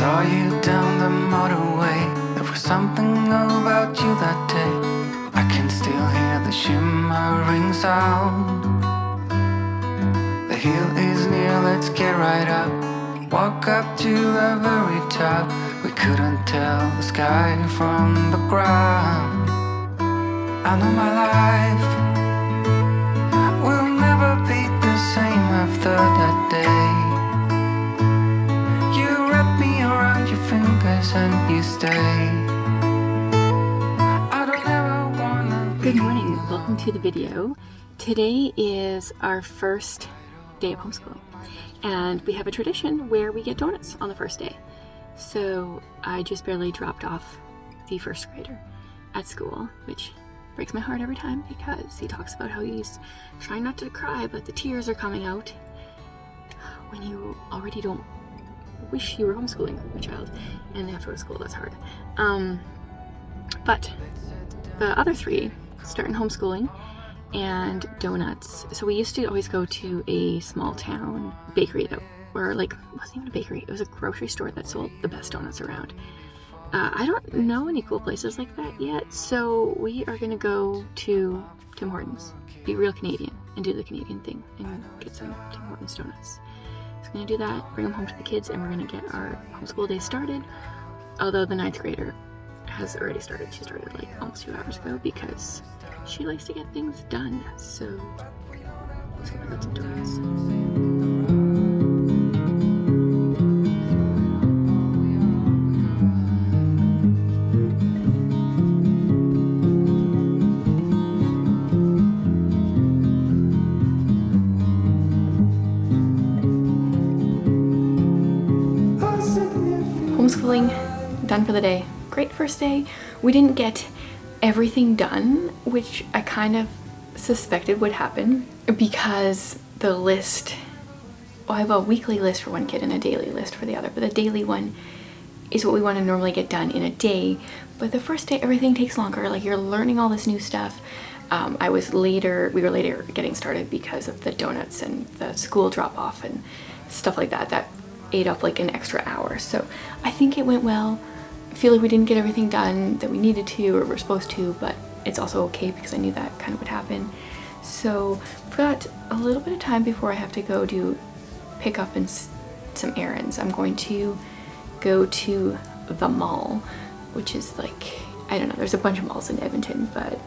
saw you down the motorway. There was something about you that day. I can still hear the shimmering sound. The hill is near, let's get right up. Walk up to the very top. We couldn't tell the sky from the ground. I know my life will never be the same after that day. You wrap me around your fingers and you stay. I don't ever wanna be. Good morning, welcome to the video. Today is our first day of homeschooling, and we have a tradition where we get donuts on the first day. So I just barely dropped off the first grader at school, which breaks my heart every time because he talks about how he's trying not to cry, but the tears are coming out when you already don't wish you were homeschooling a child, and they have to go to school. That's hard. But the other three start in homeschooling and donuts. So we used to always go to a small town bakery or like, it wasn't even a bakery, it was a grocery store that sold the best donuts around. I don't know any cool places like that yet, so we are gonna go to Tim Hortons, be real Canadian and do the Canadian thing and get some Tim Hortons donuts. So we're gonna do that, bring them home to the kids, and we're gonna get our homeschool day started. Although the 9th grader has already started. She started like almost 2 hours ago because she likes to get things done. So let's go get some donuts. Homeschooling done for the day. Great first day. We didn't get everything done, which I kind of suspected would happen because the list, well, I have a weekly list for one kid and a daily list for the other, but the daily one is what we want to normally get done in a day. But the first day, everything takes longer. Like, you're learning all this new stuff. we were later getting started because of the donuts and the school drop off and stuff like that. That ate up like an extra hour. So I think it went well. I feel like we didn't get everything done that we needed to or were supposed to, but it's also okay because I knew that kind of would happen. So I've got a little bit of time before I have to go do pick up and some errands. I'm going to go to the mall, which is like, I don't know, there's a bunch of malls in Edmonton, but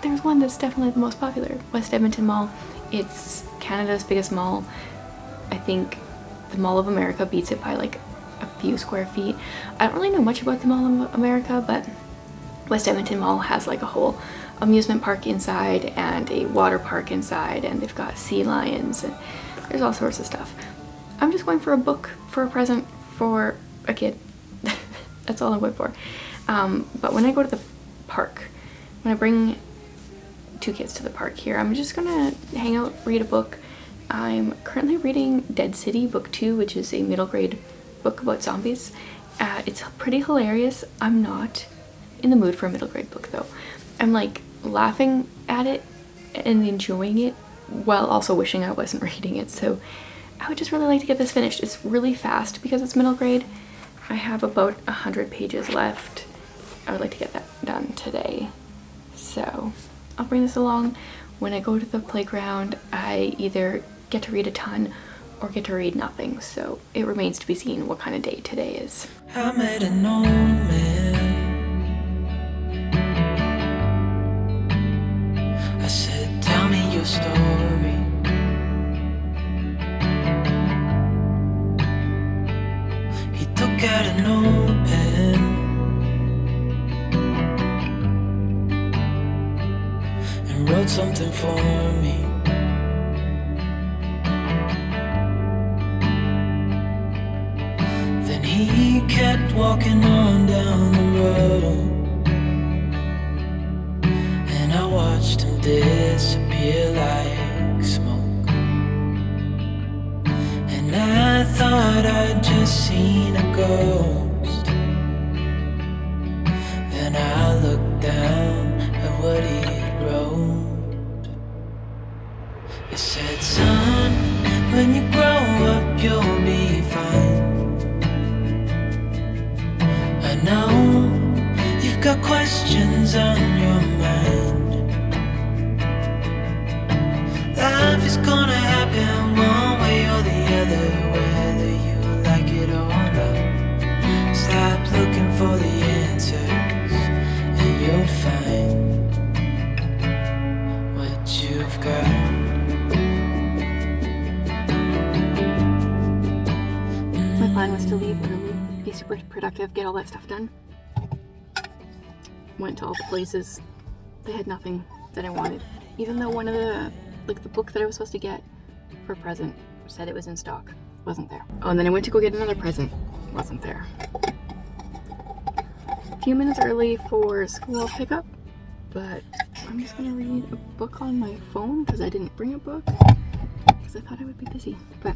there's one that's definitely the most popular, West Edmonton Mall. It's Canada's biggest mall. I think the Mall of America beats it by like a few square feet. I don't really know much about the Mall of America, but West Edmonton Mall has like a whole amusement park inside and a water park inside, and they've got sea lions and there's all sorts of stuff. I'm just going for a book for a present for a kid. That's all I'm going for. But when I go to the park, when I bring 2 kids to the park here, I'm just gonna hang out, read a book. I'm currently reading Dead City Book 2, which is a middle grade book about zombies. It's pretty hilarious. I'm not in the mood for a middle grade book though. I'm like laughing at it and enjoying it while also wishing I wasn't reading it. So I would just really like to get this finished. It's really fast because it's middle grade. I have about 100 pages left. I would like to get that done today. So I'll bring this along. When I go to the playground, I either get to read a ton or get to read nothing. So it remains to be seen what kind of day today is. I met an old man. I said, tell me your story. He took out a notepad and wrote something for me. Then he kept walking on down the road, and I watched him disappear like smoke. And I thought I'd just seen a ghost. Then I looked down at what he wrote. It said, son, when you grow up you'll be fine. know you've got questions on your mind. Life is gonna happen one way or the other, whether you like it or not. Stop looking for the answers and you'll find what you've got. My plan was to leave early, be super productive, get all that stuff done. Went to all the places. They had nothing that I wanted. Even though one of the book that I was supposed to get for a present said it was in stock. Wasn't there. Oh, and then I went to go get another present. Wasn't there. A few minutes early for school pickup, but I'm just gonna read a book on my phone because I didn't bring a book because I thought I would be busy. But,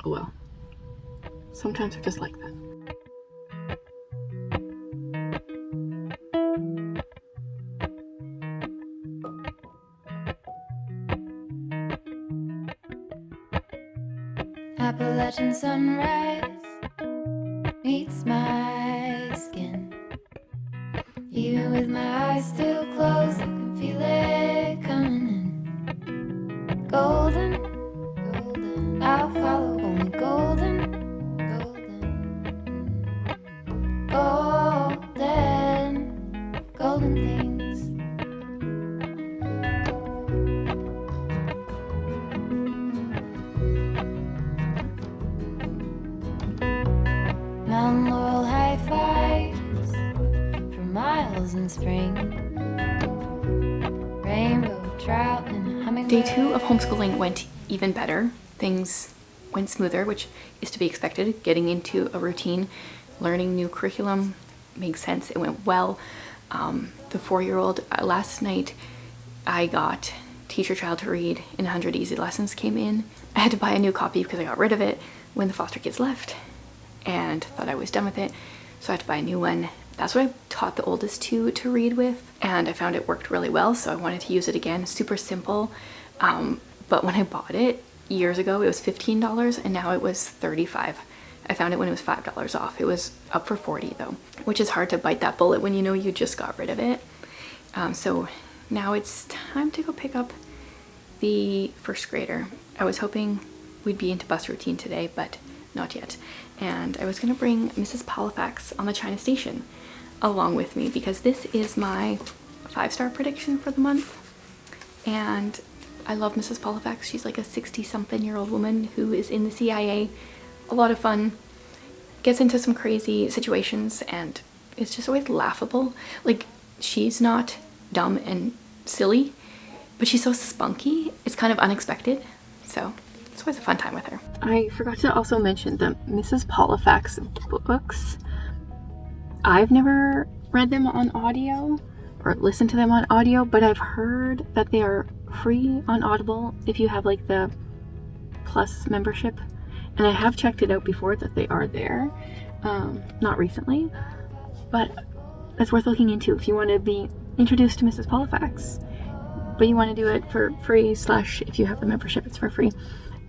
oh well. Sometimes they're just like that. Appalachian sunrise meets my skin. Even with my eyes still closed, I can feel it coming in. Golden, golden, I'll follow only golden, golden, golden, golden things. Mountain laurel high fives for miles in spring. Rainbow trout and hummingbird. Day 2 of homeschooling went even better. Things went smoother, which is to be expected. Getting into a routine, learning new curriculum makes sense. It went well. The 4-year-old, last night I got Teach Your Child to Read in 100 Easy Lessons came in. I had to buy a new copy because I got rid of it when the foster kids left and thought I was done with it, so I had to buy a new one. That's what I taught the oldest two to read with, and I found it worked really well, so I wanted to use it again. Super simple, but when I bought it years ago, it was $15 and now it was $35. I found it when it was $5 off. It was up for $40 though, which is hard to bite that bullet when you know you just got rid of it. So now it's time to go pick up the first grader. I was hoping we'd be into bus routine today, but not yet. And I was gonna bring Mrs. Halifax on the China Station along with me because this is my 5-star prediction for the month. And I love Mrs. Halifax. She's like a 60-something-year-old woman who is in the CIA. A lot of fun, gets into some crazy situations, and it's just always laughable. Like, she's not dumb and silly, but she's so spunky. It's kind of unexpected, so it's always a fun time with her. I forgot to also mention the Mrs. Halifax books. I've never read them on audio or listened to them on audio, but I've heard that they are free on Audible if you have like the Plus membership. And I have checked it out before that they are there. Not recently, but it's worth looking into if you want to be introduced to Mrs. Halifax, but you want to do it for free, / if you have the membership, it's for free.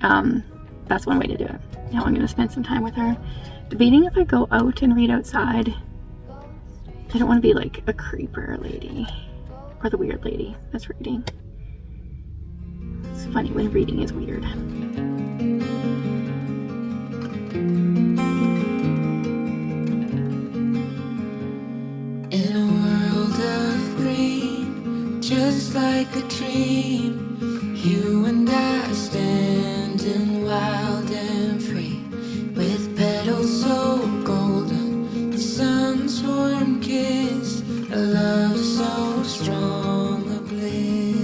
That's one way to do it. Now I'm going to spend some time with her, debating if I go out and read outside. I don't want to be like a creeper lady or the weird lady that's reading. It's funny when reading is weird. In a world of green, just like a dream, you and I standing wild and free, with petals so golden, the sun's warm kiss, a love so strong, a bliss.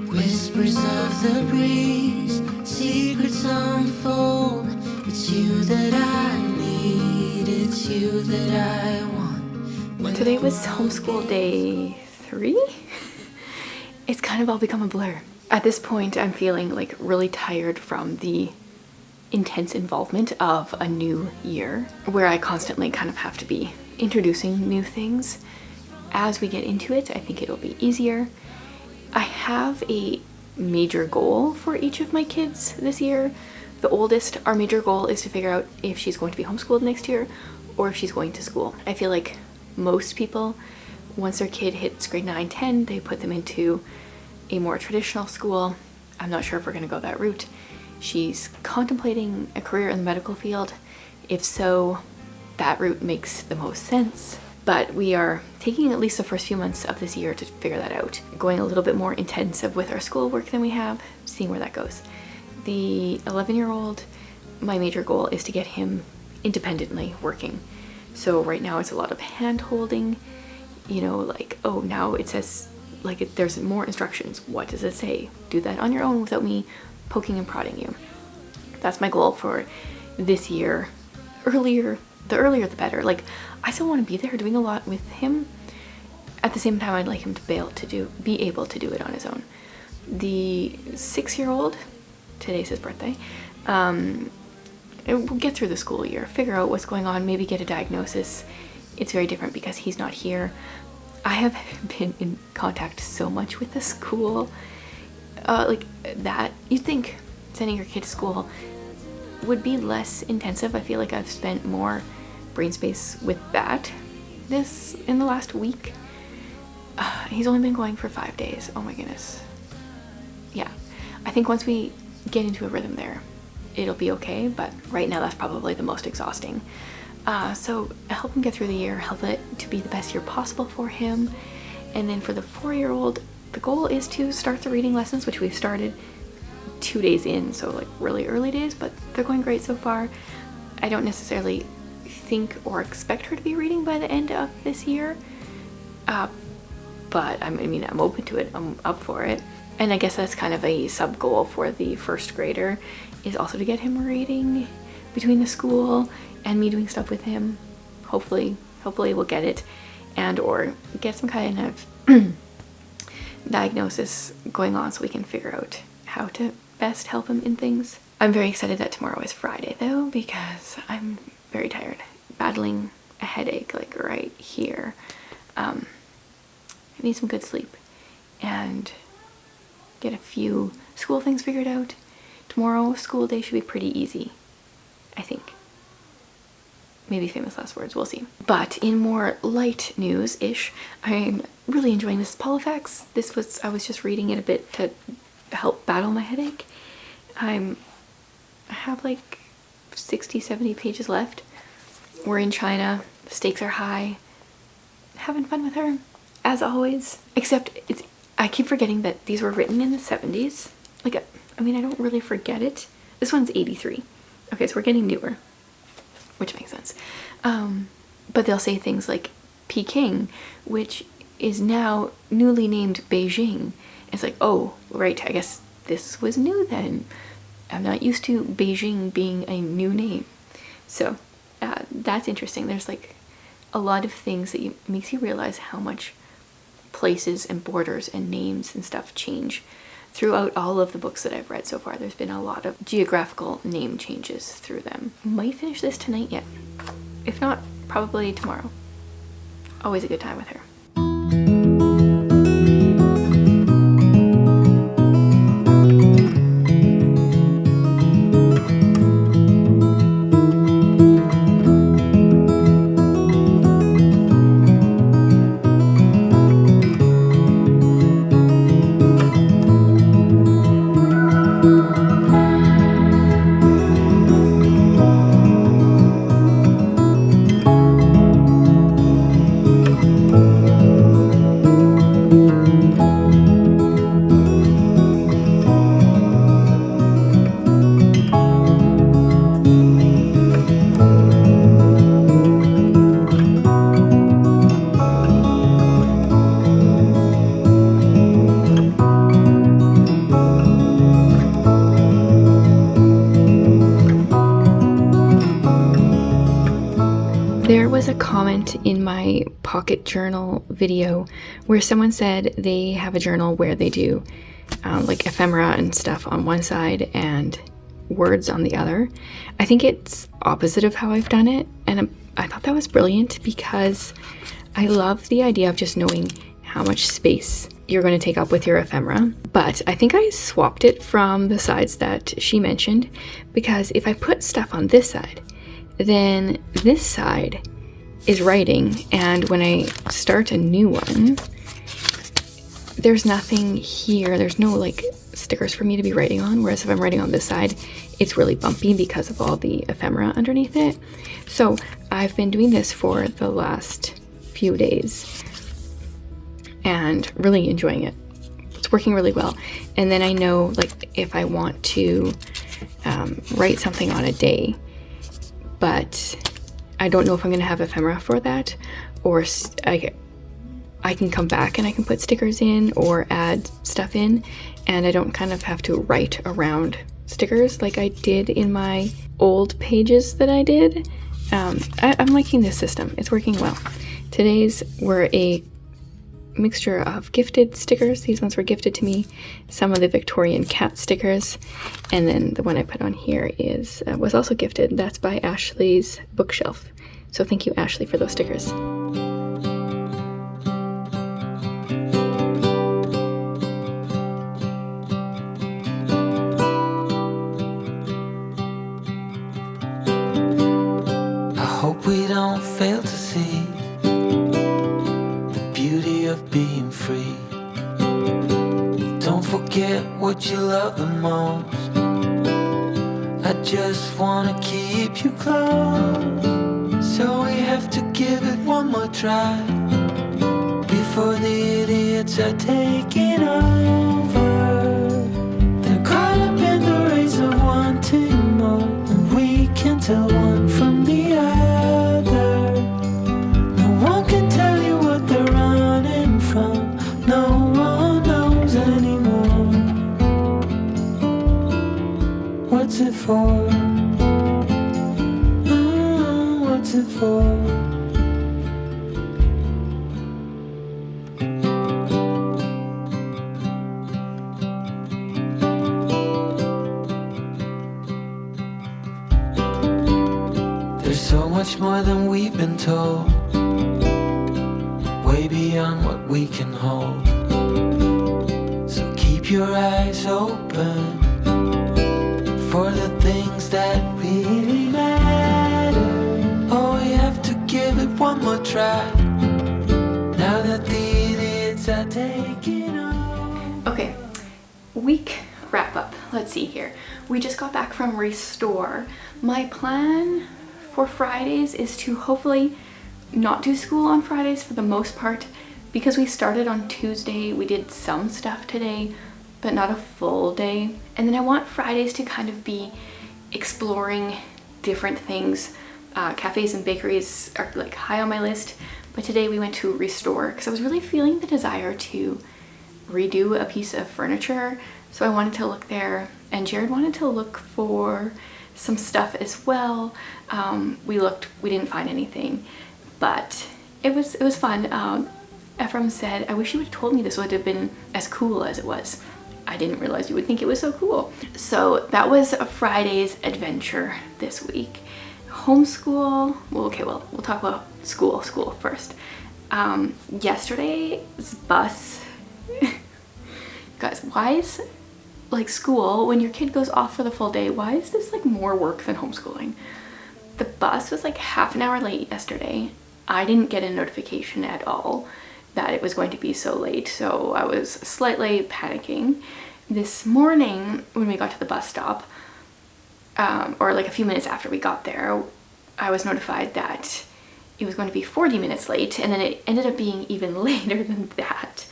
Whispers of the breeze, secrets unfold. It's you that I need, it's you that I want. Today was homeschool day 3. It's kind of all become a blur. At this point, I'm feeling like really tired from the intense involvement of a new year, where I constantly kind of have to be introducing new things. As we get into it, I think it'll be easier. I have a major goal for each of my kids this year. The oldest, our major goal is to figure out if she's going to be homeschooled next year or if she's going to school. I feel like most people, once their kid hits grade 9, 10, they put them into a more traditional school. I'm not sure if we're going to go that route. She's contemplating a career in the medical field. If so, that route makes the most sense. But we are taking at least the first few months of this year to figure that out. Going a little bit more intensive with our schoolwork than we have, seeing where that goes. The 11-year-old, my major goal is to get him independently working. So right now it's a lot of hand holding, you know, like, oh, now it says, like, there's more instructions. What does it say? Do that on your own without me poking and prodding you. That's my goal for this year. The earlier the better. Like, I still want to be there doing a lot with him. At the same time, I'd like him to be able to do it on his own. The 6-year-old, today's his birthday, we'll get through the school year, figure out what's going on, maybe get a diagnosis. It's very different because he's not here. I have been in contact so much with the school, like that. You'd think sending your kid to school would be less intensive. I feel like I've spent more brain space with that in the last week. He's only been going for 5 days. Oh my goodness. Yeah, I think once we get into a rhythm there, it'll be okay, but right now that's probably the most exhausting. So help him get through the year, help it to be the best year possible for him. And then for the 4-year-old, the goal is to start the reading lessons, which we've started 2 days in, so like really early days, but they're going great so far. I don't necessarily think or expect her to be reading by the end of this year, but I'm open to it. I'm up for it. And I guess that's kind of a sub goal for the first grader, is also to get him reading between the school and me doing stuff with him. Hopefully we'll get it, and or get some kind of diagnosis going on so we can figure out how to best help him in things. I'm very excited that tomorrow is Friday though, because I'm very tired, battling a headache like right here. I need some good sleep and get a few school things figured out. Tomorrow, school day should be pretty easy, I think. Maybe famous last words, we'll see. But in more light news-ish, I'm really enjoying this Polifax. I was just reading it a bit to help battle my headache. I have like 60, 70 pages left. We're in China, the stakes are high. Having fun with her, as always. Except I keep forgetting that these were written in the 70s. Like, I mean, I don't really forget it. This one's 83. Okay, so we're getting newer, which makes sense. But they'll say things like Peking, which is now newly named Beijing. It's like, oh, right, I guess this was new then. I'm not used to Beijing being a new name. So that's interesting. There's like a lot of things that makes you realize how much places and borders and names and stuff change throughout all of the books that I've read so far. There's been a lot of geographical name changes through them. Might finish this tonight yet. If not, probably tomorrow. Always a good time with her. There was a comment in my pocket journal video where someone said they have a journal where they do like ephemera and stuff on one side and words on the other. I think it's opposite of how I've done it, and I thought that was brilliant because I love the idea of just knowing how much space you're going to take up with your ephemera. But I think I swapped it from the sides that she mentioned, because if I put stuff on this side, Then this side is writing, and when I start a new one, there's nothing here. There's no like stickers for me to be writing on, whereas if I'm writing on this side, it's really bumpy because of all the ephemera underneath it. So I've been doing this for the last few days and really enjoying it. It's working really well. And then I know like if I want to write something on a day, but I don't know if I'm going to have ephemera for that, or I can come back and I can put stickers in or add stuff in, and I don't kind of have to write around stickers like I did in my old pages that I did. I'm liking this system. It's working well. Today's were a mixture of gifted stickers. These ones were gifted to me. Some of the Victorian cat stickers, and then the one I put on here was also gifted. That's by Ashley's Bookshelf. So thank you, Ashley, for those stickers. Hope we don't fail to see the beauty of being free. Don't forget what you love the most. I just wanna keep you close, so we have to give it one more try before the idiots are taking over. They're caught up in the race of wanting more, and we can tell one from the other. No one can tell you what they're running from. No one knows anymore. What's it for? What's it for? There's so much more than we've been told, way beyond what we can hold. So keep your eyes open for the things that really matter. Oh, we have to give it one more try now that the idiots are taking over. Okay, week wrap up. Let's see here. We just got back from Restore. My plan for Fridays is to hopefully not do school on Fridays for the most part, because we started on Tuesday. We did some stuff today, but not a full day. And then I want Fridays to kind of be exploring different things. Cafes and bakeries are like high on my list, but today we went to Restore because I was really feeling the desire to redo a piece of furniture. So I wanted to look there, and Jared wanted to look for some stuff as well. We didn't find anything, but it was fun. Ephraim said, I wish you would have told me this would have been as cool as it was. I didn't realize you would think it was so cool. So that was a Friday's adventure this week. Homeschool, well, okay, well, we'll talk about school first. Yesterday's bus, guys, why is like school, when your kid goes off for the full day, why is this like more work than homeschooling? The bus was like half an hour late yesterday. I didn't get a notification at all that it was going to be so late, so I was slightly panicking. This morning when we got to the bus stop, or like a few minutes after we got there, I was notified that it was going to be 40 minutes late, and then it ended up being even later than that.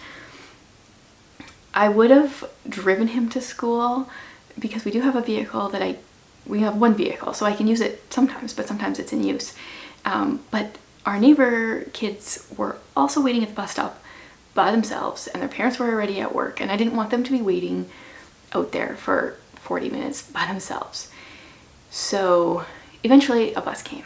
I would have driven him to school because we do have a vehicle we have one vehicle, so I can use it sometimes, but sometimes it's in use. But our neighbor kids were also waiting at the bus stop by themselves, and their parents were already at work, and I didn't want them to be waiting out there for 40 minutes by themselves. So eventually a bus came,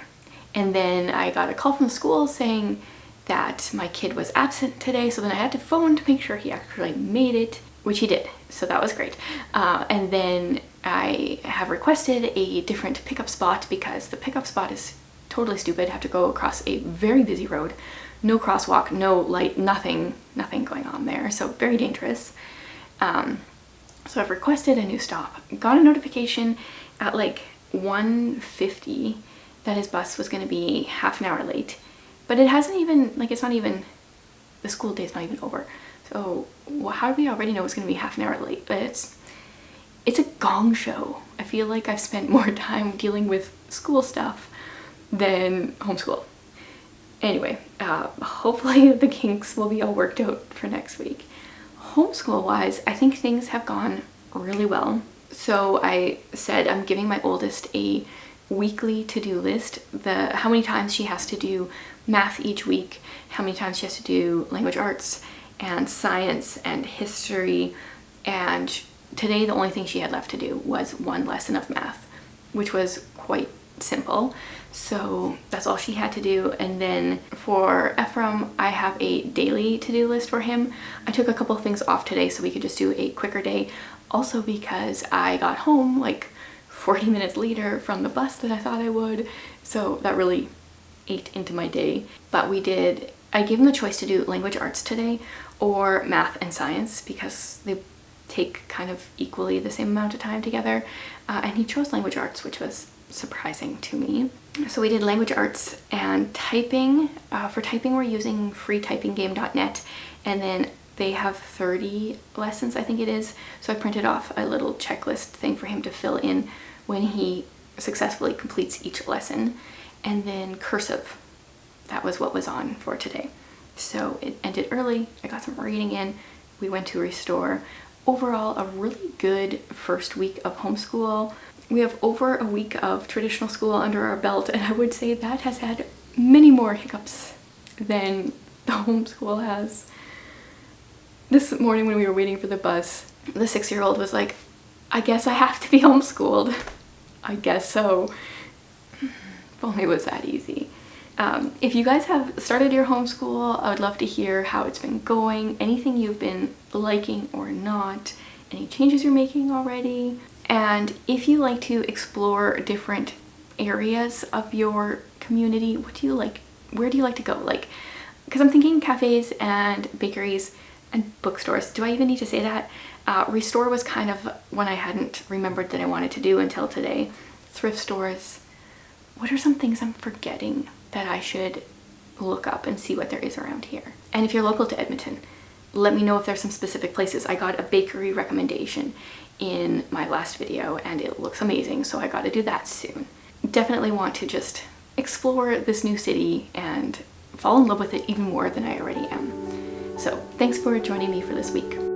and then I got a call from the school saying that my kid was absent today, so then I had to phone to make sure he actually made it, which he did, so that was great. And then I have requested a different pickup spot because the pickup spot is totally stupid. I have to go across a very busy road, no crosswalk, no light, nothing going on there, so very dangerous. So I've requested a new stop. Got a notification at like 1:50 that his bus was going to be half an hour late. But it hasn't even, like, it's not even, the school day's not even over. So how do we already know it's going to be half an hour late? But it's a gong show. I feel like I've spent more time dealing with school stuff than homeschool. Anyway, hopefully the kinks will be all worked out for next week. Homeschool wise, I think things have gone really well. So I said I'm giving my oldest a weekly to-do list, how many times she has to do math each week, how many times she has to do language arts and science and history, and today the only thing she had left to do was one lesson of math, which was quite simple. So that's all she had to do. And then for Ephraim, I have a daily to-do list for him. I took a couple things off today so we could just do a quicker day. Also because I got home like 40 minutes later from the bus than I thought I would. So that really ate into my day. But I gave him the choice to do language arts today or math and science because they take kind of equally the same amount of time together. And he chose language arts, which was surprising to me. So we did language arts and typing. For typing, we're using freetypinggame.net, and then they have 30 lessons, I think it is. So I printed off a little checklist thing for him to fill in when he successfully completes each lesson. And then cursive, that was what was on for today. So it ended early. I got some reading in. We went to Restore. Overall, a really good first week of homeschool. We have over a week of traditional school under our belt, and I would say that has had many more hiccups than the homeschool has. This morning when we were waiting for the bus, the 6-year-old was like, I guess I have to be homeschooled. I guess so. If only it was that easy. If you guys have started your homeschool, I would love to hear how it's been going, anything you've been liking or not, any changes you're making already. And if you like to explore different areas of your community, what do you like? Where do you like to go? Like, because I'm thinking cafes and bakeries and bookstores. Do I even need to say that? Restore was kind of one I hadn't remembered that I wanted to do until today. Thrift stores. What are some things I'm forgetting that I should look up and see what there is around here? And if you're local to Edmonton, let me know if there's some specific places. I got a bakery recommendation in my last video and it looks amazing, so I got to do that soon. Definitely want to just explore this new city and fall in love with it even more than I already am. So thanks for joining me for this week.